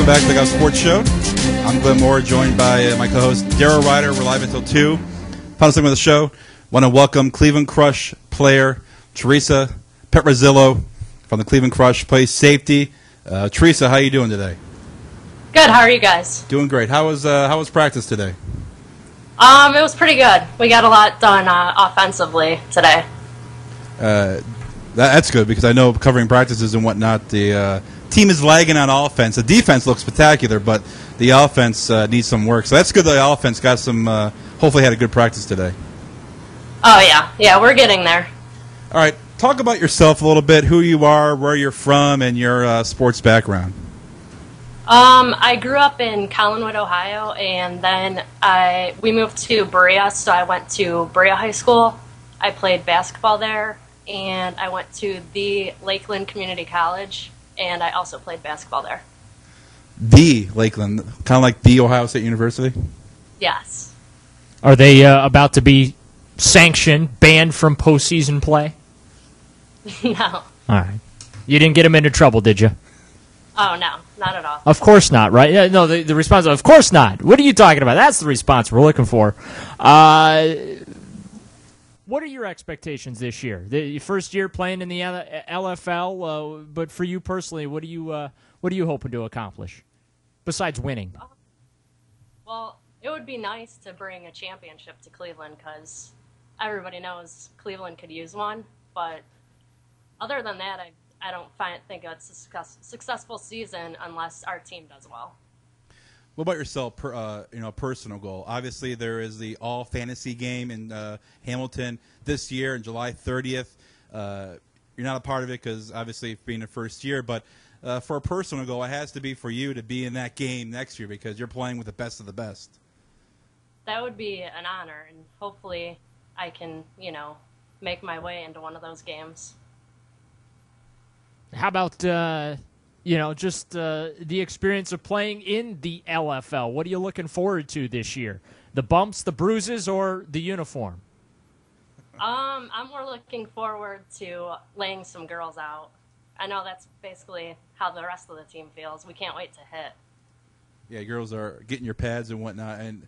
Welcome back to the Dugout Sports Show. I'm Glenn Moore, joined by my co-host Darryl Ryder. We're live until 2. Final segment of the show. Want to welcome Cleveland Crush player Theresa Petruziello from the Cleveland Crush. Plays safety. Theresa, how are you doing today? Good. How are you guys? Doing great. How was practice today? It was pretty good. We got a lot done offensively today. That's good because I know covering practices and whatnot, the team is lagging on offense. The defense looks spectacular, but the offense needs some work. So that's good that the offense got some, hopefully had a good practice today. Oh, yeah. Yeah, we're getting there. All right. Talk about yourself a little bit, who you are, where you're from, and your sports background. I grew up in Collinwood, Ohio, and then we moved to Berea, so I went to Berea High School. I played basketball there, and I went to the Lakeland Community College, and I also played basketball there. The Lakeland, kind of like the Ohio State University? Yes. Are they about to be sanctioned, banned from postseason play? No. All right. You didn't get them into trouble, did you? Oh, no. Not at all. Of course not, right? Yeah, no, the response, of course not. What are you talking about? That's the response we're looking for. What are your expectations this year? The first year playing in the LFL, but for you personally, what are you hoping to accomplish besides winning? Well, it would be nice to bring a championship to Cleveland because everybody knows Cleveland could use one. But other than that, I don't think it's a successful season unless our team does well. What about yourself, personal goal? Obviously, there is the all-fantasy game in Hamilton this year on July 30th. You're not a part of it because, obviously, being the first year. But for a personal goal, it has to be for you to be in that game next year because you're playing with the best of the best. That would be an honor, and hopefully I can, make my way into one of those games. How about, just the experience of playing in the LFL? What are you looking forward to this year? The bumps, the bruises, or the uniform? I'm more looking forward to laying some girls out. I know that's basically how the rest of the team feels. We can't wait to hit. Yeah, girls are getting your pads and whatnot. And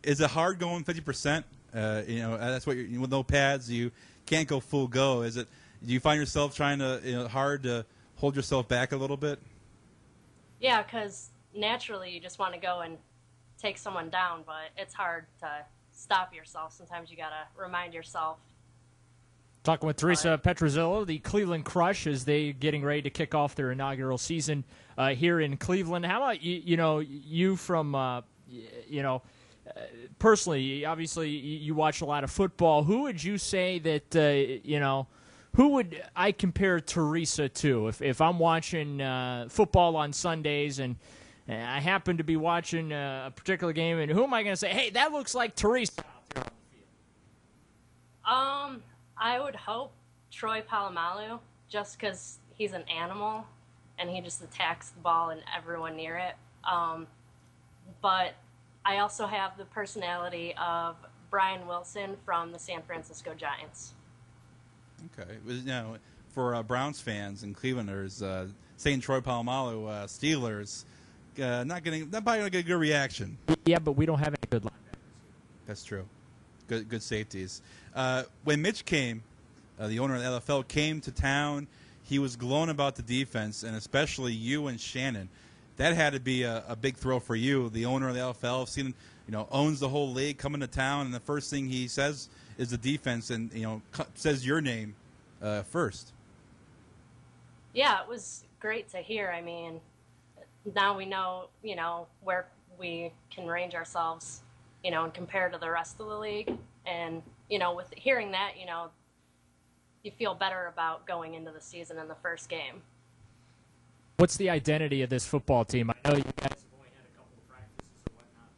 is it hard going 50%? That's what with no pads, you can't go full go. Is it? Do you find yourself trying to hard to hold yourself back a little bit? Yeah, because naturally you just want to go and take someone down, but it's hard to stop yourself. Sometimes you got to remind yourself. Talking with Theresa Petruziello, the Cleveland Crush, as they getting ready to kick off their inaugural season here in Cleveland. How about you from personally? Obviously, you watch a lot of football. Who would you say that Who would I compare Theresa to? If I'm watching football on Sundays and I happen to be watching a particular game, and who am I going to say, hey, that looks like Theresa? I would hope Troy Polamalu, just because he's an animal and he just attacks the ball and everyone near it. But I also have the personality of Brian Wilson from the San Francisco Giants. Okay. For Browns fans and Clevelanders, saying Troy Polamalu, Steelers, not probably going to get a good reaction. Yeah, but we don't have any good linebackers. That's true. Good safeties. When Mitch came, the owner of the LFL, came to town, he was glowing about the defense, and especially you and Shannon. That had to be a big thrill for you, the owner of the LFL, owns the whole league, coming to town, and the first thing he says is the defense, and says your name first. Yeah, it was great to hear. I mean, now we know where we can range ourselves, and compare to the rest of the league. And with hearing that, you feel better about going into the season in the first game. What's the identity of this football team? I know you guys have only had a couple of practices and whatnot,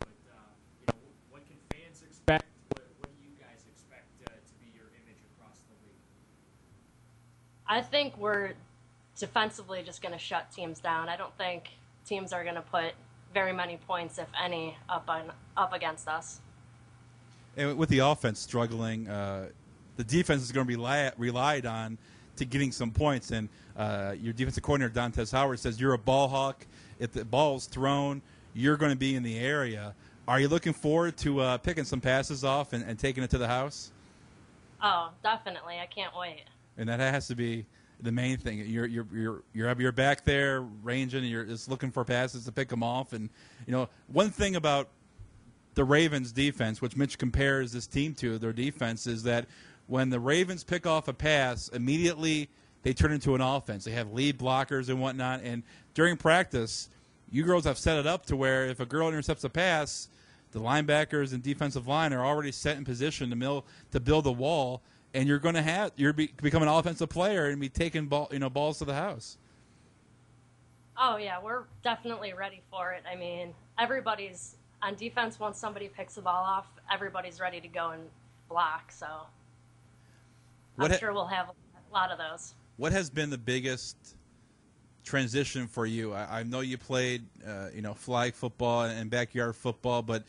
but what can fans expect? What do you guys expect to be your image across the league? I think we're defensively just going to shut teams down. I don't think teams are going to put very many points, if any, up against us. And with the offense struggling, the defense is going to be relied on to getting some points. And your defensive coordinator, Dantes Howard, says you're a ball hawk if the ball's thrown, you're going to be in the area. Are you looking forward to picking some passes off and taking it to the house? Oh, definitely. I can't wait. And that has to be the main thing. You're back there ranging, and you're just looking for passes to pick them off. And one thing about the Ravens defense, which Mitch compares this team to, their defense, is that when the Ravens pick off a pass, immediately they turn into an offense. They have lead blockers and whatnot. And during practice, you girls have set it up to where if a girl intercepts a pass, the linebackers and defensive line are already set in position to build a wall, and you're going to become an offensive player and be taking balls to the house. Oh yeah, we're definitely ready for it. I mean, everybody's on defense. Once somebody picks the ball off, everybody's ready to go and block. So I'm sure we'll have a lot of those. What has been the biggest transition for you? I know you played, flag football and backyard football, but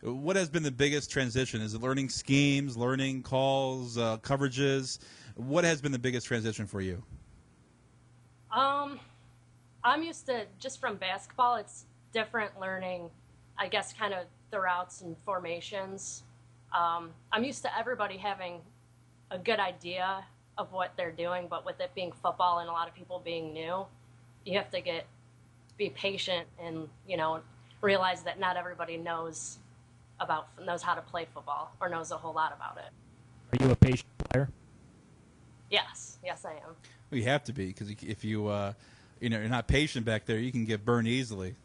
what has been the biggest transition? Is it learning schemes, learning calls, coverages? What has been the biggest transition for you? I'm used to, just from basketball, it's different learning, I guess, kind of the routes and formations. I'm used to everybody having a good idea of what they're doing, but with it being football and a lot of people being new, you have to be patient and, realize that not everybody knows how to play football or knows a whole lot about it. Are you a patient player? Yes, I am. Well, you have to be, because if you're not patient back there, you can get burned easily.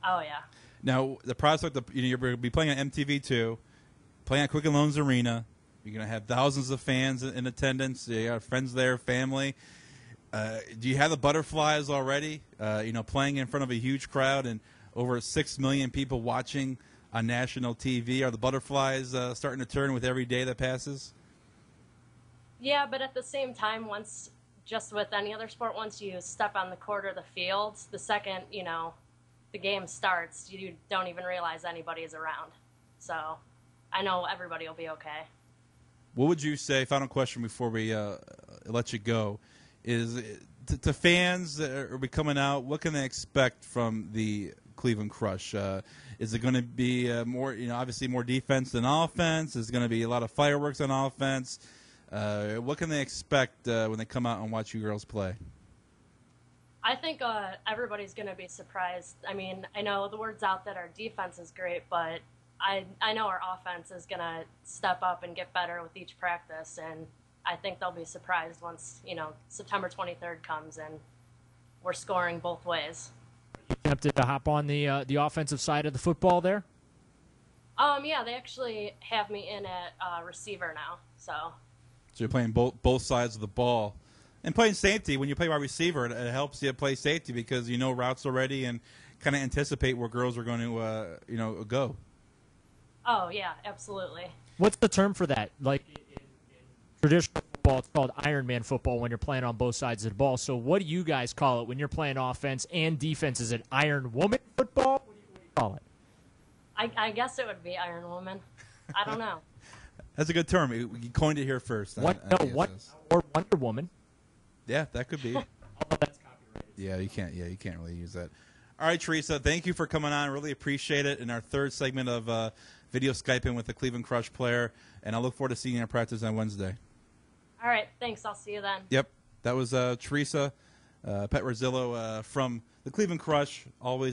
Oh yeah. Now the prospect of you're going to be playing on MTV2, playing at Quicken Loans Arena. You're going to have thousands of fans in attendance. You got friends there, family. Do you have the butterflies already? Playing in front of a huge crowd and over 6 million people watching on national TV. Are the butterflies starting to turn with every day that passes? Yeah, but at the same time, just with any other sport, once you step on the court or the field, the second, the game starts, you don't even realize anybody is around. So I know everybody will be okay. What would you say, final question before we let you go, is to fans that are coming out, what can they expect from the Cleveland Crush? Is it going to be more, obviously more defense than offense? Is it going to be a lot of fireworks on offense? What can they expect when they come out and watch you girls play? I think everybody's going to be surprised. I mean, I know the word's out that our defense is great, but I know our offense is going to step up and get better with each practice, and I think they'll be surprised once, September 23rd comes and we're scoring both ways. You tempted to hop on the offensive side of the football there? Yeah, they actually have me in at receiver now, so you're playing both sides of the ball. And playing safety, when you play wide receiver, it helps you play safety because you know routes already and kind of anticipate where girls are going to, go. Oh, yeah, absolutely. What's the term for that? Like in traditional football, it's called Ironman football when you're playing on both sides of the ball. So what do you guys call it when you're playing offense and defense? Is it Iron Woman football? What do you call it? I guess it would be Iron Woman. I don't know. That's a good term. You coined it here first. Or Wonder Woman. Yeah, that could be. That's copyrighted. Yeah, you can't really use that. All right, Theresa, thank you for coming on. Really appreciate it. In our third segment of video Skyping with the Cleveland Crush player, and I look forward to seeing you in practice on Wednesday. All right, thanks. I'll see you then. Yep, that was Theresa Petruziello from the Cleveland Crush. Always.